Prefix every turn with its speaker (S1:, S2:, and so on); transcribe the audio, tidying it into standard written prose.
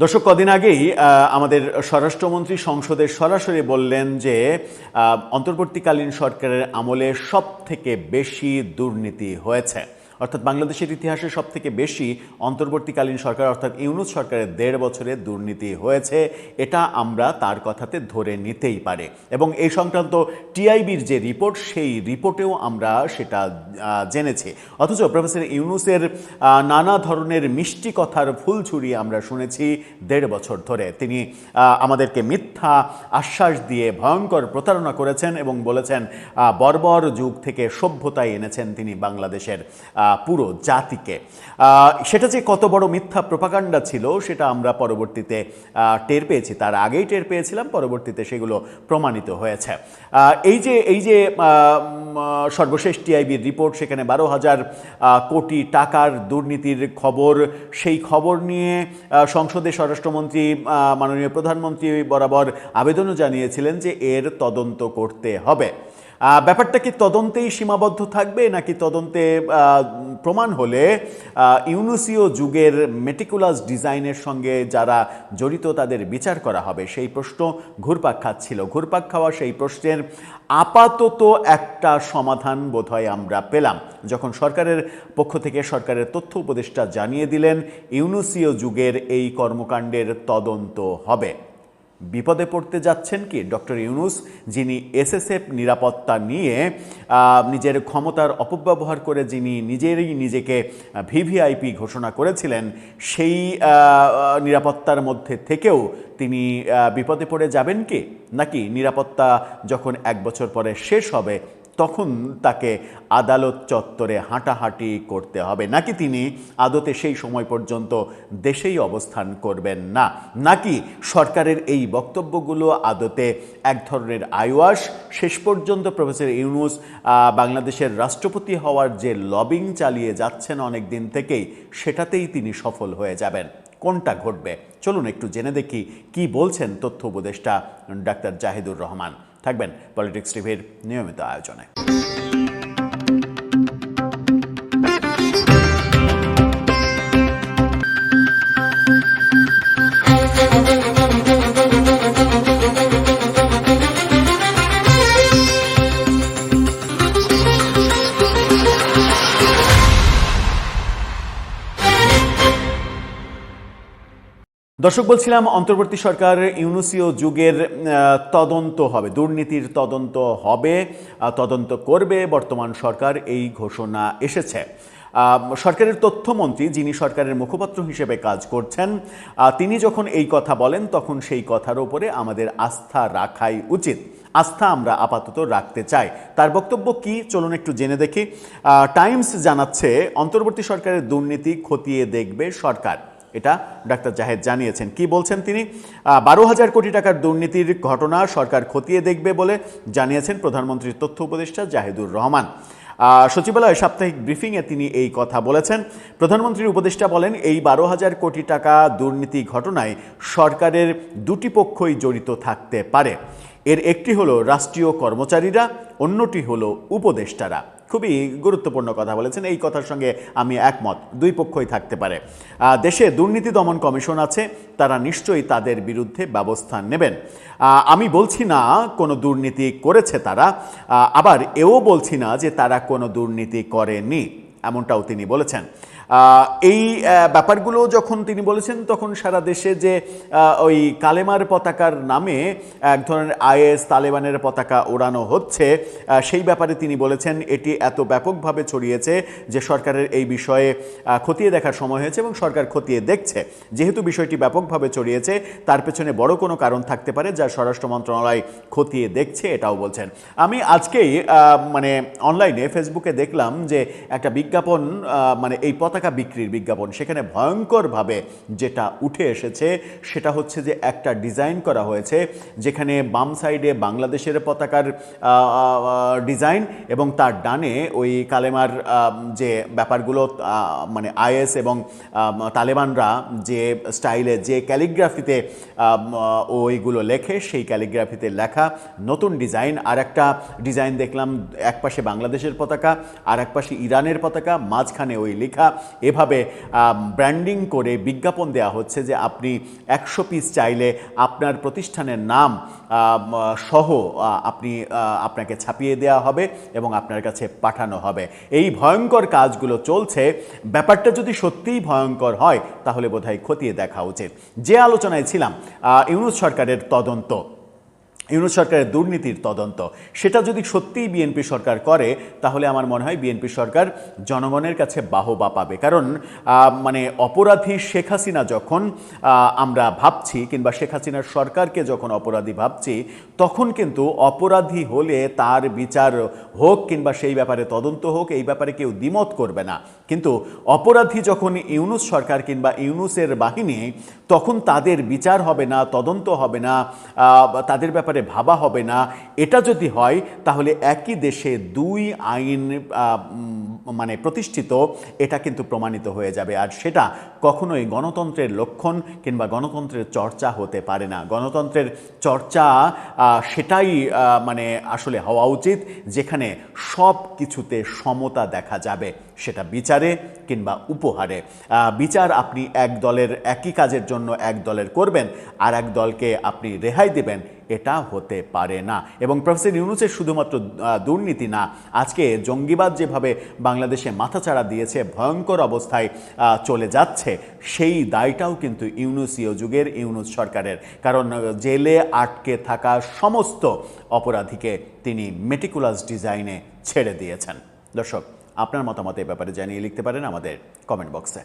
S1: দর্শক, কদিন আগেই আমাদের স্বরাষ্ট্রমন্ত্রী সংসদে সরাসরি বললেন যে অন্তর্বর্তীকালীন সরকারের আমলে সবথেকে বেশি দুর্নীতি হয়েছে, অর্থাৎ বাংলাদেশের ইতিহাসে সবথেকে বেশি অন্তর্বর্তীকালীন সরকার অর্থাৎ ইউনূস সরকারের ১.৫ বছরে দুর্নীতি হয়েছে। এটা আমরা তার কথাতে ধরে নিতেই পারে এবং এই সংক্রান্ত টিআইবির যে রিপোর্ট, সেই রিপোর্টেও আমরা সেটা জেনেছি। অথচ প্রফেসর ইউনূসের নানা ধরনের মিষ্টি কথার ফুলঝুরি আমরা শুনেছি ১.৫ বছর ধরে। তিনি আমাদেরকে মিথ্যা আশ্বাস দিয়ে ভয়ঙ্কর প্রতারণা করেছেন এবং বলেছেন বর্বর যুগ থেকে সভ্যতায় এনেছেন তিনি বাংলাদেশের পুরো জাতিকে। সেটা যে কত বড় মিথ্যা প্রোপাগান্ডা ছিল সেটা আমরা পরবর্তীতে টের পেয়েছি, তার আগেই টের পেয়েছিলাম, পরবর্তীতে সেগুলো প্রমাণিত হয়েছে। এই যে সর্বশেষ টিআইবির রিপোর্ট, সেখানে ১২,০০০ কোটি টাকার দুর্নীতির খবর, সেই খবর নিয়ে সংসদে স্বরাষ্ট্রমন্ত্রী মাননীয় প্রধানমন্ত্রী বরাবর আবেদনও জানিয়েছিলেন যে এর তদন্ত করতে হবে। ব্যাপারটা কি তদন্তেই সীমাবদ্ধ থাকবে, নাকি তদন্তে প্রমাণ হলে ইউনুসীয় যুগের মেটিকুলাস ডিজাইনের সঙ্গে যারা জড়িত তাদের বিচার করা হবে? সেই প্রশ্ন ঘুরপাক খাচ্ছিল। ঘুরপাক খাওয়া সেই প্রশ্নের আপাতত একটা সমাধান বোধহয় আমরা পেলাম যখন সরকারের পক্ষ থেকে সরকারের তথ্য উপদেষ্টা জানিয়ে দিলেন ইউনুসীয় যুগের এই কর্মকাণ্ডের তদন্ত হবে। বিপদে পড়তে যাচ্ছেন কি ডক্টর ইউনূস, যিনি এসএসএফ নিরাপত্তা নিয়ে নিজের ক্ষমতার অপব্যবহার করে যিনি নিজেকে ভিভিআইপি ঘোষণা করেছিলেন, সেই নিরাপত্তার মধ্যে থেকেও তিনি বিপদে পড়ে যাবেন কি? নাকি নিরাপত্তা যখন ১ বছর পরে শেষ হবে তখন তাকে আদালত চত্বরে হাঁটাহাঁটি করতে হবে? নাকি তিনি আদতে সেই সময় পর্যন্ত দেশেই অবস্থান করবেন না? নাকি সরকারের এই বক্তব্যগুলো আদতে এক ধরনের আইওয়াশ? শেষ পর্যন্ত প্রফেসর ইউনূস বাংলাদেশের রাষ্ট্রপতি হওয়ার যে লবিং চালিয়ে যাচ্ছেন অনেক দিন থেকেই, সেটাতেই তিনি সফল হয়ে যাবেন? কোনটা ঘটবে? চলুন একটু জেনে দেখি কি বলছেন তথ্য উপদেষ্টা ডাক্তার জাহিদুর রহমান। থাকবেন পলিটিক্স টিভির নিয়মিত আয়োজনে। দর্শক, বলছিলাম অন্তর্বর্তী সরকার ইউনুসীয় যুগের তদন্ত হবে, দুর্নীতির তদন্ত হবে, তদন্ত করবে বর্তমান সরকার, এই ঘোষণা এসেছে। সরকারের তথ্যমন্ত্রী, যিনি সরকারের মুখপাত্র হিসেবে কাজ করছেন, তিনি যখন এই কথা বলেন তখন সেই কথার উপরে আমাদের আস্থা রাখাই উচিত। আস্থা আমরা আপাতত রাখতে চাই। তার বক্তব্য কি চলুন একটু জেনে দেখি। টাইমস জানাচ্ছে অন্তর্বর্তী সরকারের দুর্নীতি খতিয়ে দেখবে সরকার। এটা ডাক্তার জাহেদ জানিয়েছেন। কি বলছেন তিনি? ১২,০০০ কোটি টাকার দুর্নীতির ঘটনা সরকার খতিয়ে দেখবে বলে জানিয়েছেন প্রধানমন্ত্রীর তথ্য উপদেষ্টা জাহিদুর রহমান। সচিবালয়ে সাপ্তাহিক ব্রিফিংয়ে তিনি এই কথা বলেছেন। প্রধানমন্ত্রীর উপদেষ্টা বলেন, এই ১২,০০০ কোটি টাকা দুর্নীতি ঘটনায় সরকারের দুটি পক্ষই জড়িত থাকতে পারে। এর একটি হলো রাষ্ট্রীয় কর্মচারীরা, অন্যটি হলো উপদেষ্টারা। খুবই গুরুত্বপূর্ণ কথা বলেছেন, এই কথার সঙ্গে আমি একমত, দুই পক্ষই থাকতে পারে। দেশে দুর্নীতি দমন কমিশন আছে, তারা নিশ্চয়ই তাদের বিরুদ্ধে ব্যবস্থা নেবেন। আমি বলছি না কোনো দুর্নীতি করেছে তারা, আবার এও বলছি না যে তারা কোনো দুর্নীতি করেনি, এমনটাও তিনি বলেছেন। এই ব্যাপারগুলো যখন তিনি বলেছেন তখন সারা দেশে যে ওই কালেমার পতাকার নামে এক ধরনের আইএস তালেবানের পতাকা ওড়ানো হচ্ছে, সেই ব্যাপারে তিনি বলেছেন এটি এত ব্যাপকভাবে ছড়িয়েছে যে সরকারের এই বিষয়ে খতিয়ে দেখার সময় হয়েছে এবং সরকার খতিয়ে দেখছে। যেহেতু বিষয়টি ব্যাপকভাবে ছড়িয়েছে, তার পেছনে বড় কোনো কারণ থাকতে পারে যা স্বরাষ্ট্র মন্ত্রণালয় খতিয়ে দেখছে, এটাও বলছেন। আমি আজকেই অনলাইনে ফেসবুকে দেখলাম যে একটা বিজ্ঞাপন, এই পতাকা বিক্রির বিজ্ঞাপন, সেখানে ভয়ঙ্করভাবে যেটা উঠে এসেছে সেটা হচ্ছে যে একটা ডিজাইন করা হয়েছে যেখানে বাম সাইডে বাংলাদেশের পতাকার ডিজাইন এবং তার ডানে ওই কালেমার যে ব্যাপারগুলো, আইএস এবং তালেবানরা যে স্টাইলে যে ক্যালিগ্রাফিতে ওইগুলো লেখে, সেই ক্যালিগ্রাফিতে লেখা নতুন ডিজাইন। আর একটা ডিজাইন দেখলাম, এক পাশে বাংলাদেশের পতাকা আর এক পাশে ইরানের পতাকা, মাঝখানে ওই লেখা এভাবে ব্র্যান্ডিং করে বিজ্ঞাপন দেওয়া হচ্ছে যে আপনি 100 পিস চাইলে আপনার প্রতিষ্ঠানের নাম সহ আপনাকে ছাপিয়ে দেওয়া হবে এবং আপনার কাছে পাঠানো হবে। এই ভয়ঙ্কর কাজগুলো চলছে। ব্যাপারটা যদি সত্যিই ভয়ঙ্কর হয় তাহলে বোধহয় খতিয়ে দেখা উচিত। যে আলোচনায় ছিলাম ইউনূস সরকারের তদন্ত, ইউনূস সরকারের দুর্নীতির তদন্ত, সেটা যদি সত্যিই বিএনপি সরকার করে তাহলে আমার মনে হয় বিএনপি সরকার জনগণের কাছে বাহবা পাবে। কারণ মানে অপরাধী শেখ হাসিনা যখন আমরা ভাবছি, কিংবা শেখ হাসিনার সরকারকে যখন অপরাধী ভাবছি, তখন কিন্তু অপরাধী হলে তার বিচার হোক কিংবা সেই ব্যাপারে তদন্ত হোক, এই ব্যাপারে কেউ দ্বিমত করবে না। কিন্তু অপরাধী যখন ইউনূস সরকার কিংবা ইউনূসের বাহিনী, তখন তাদের বিচার হবে না, তদন্ত হবে না, তাদের ব্যাপারে ভাবা হবে না। এটা যদি হয় তাহলে একই দেশে দুই আইন মানে প্রতিষ্ঠিত, এটা কিন্তু প্রমাণিত হয়ে যাবে। আর সেটা কখনোই গণতন্ত্রের লক্ষণ কিংবা গণতন্ত্রের চর্চা হতে পারে না। গণতন্ত্রের চর্চা সেটাই মানে আসলে হওয়া উচিত যেখানে সব কিছুতে সমতা দেখা যাবে, সেটা বিচারে কিংবা উপহারে। বিচার আপনি এক দলের একই কাজের জন্য এক দলের করবেন আর এক দলকে আপনি রেহাই দেবেন, এটা হতে পারে না। এবং প্রফেসর ইউনূসের শুধুমাত্র দুর্নীতি না, আজকে জঙ্গিবাদ যেভাবে বাংলাদেশে মাথাচাড়া দিয়েছে, ভয়ঙ্কর অবস্থায় চলে যাচ্ছে, সেই দায়টাও কিন্তু ইউনূসীয় যুগের ইউনূস সরকারের। কারণ জেলে আটকে থাকা সমস্ত অপরাধীকে তিনি মেটিকুলাস ডিজাইনে ছেড়ে দিয়েছেন। দর্শক, আপনার মতামত এই ব্যাপারে জানিয়ে লিখতে পারেন আমাদের কমেন্ট বক্সে।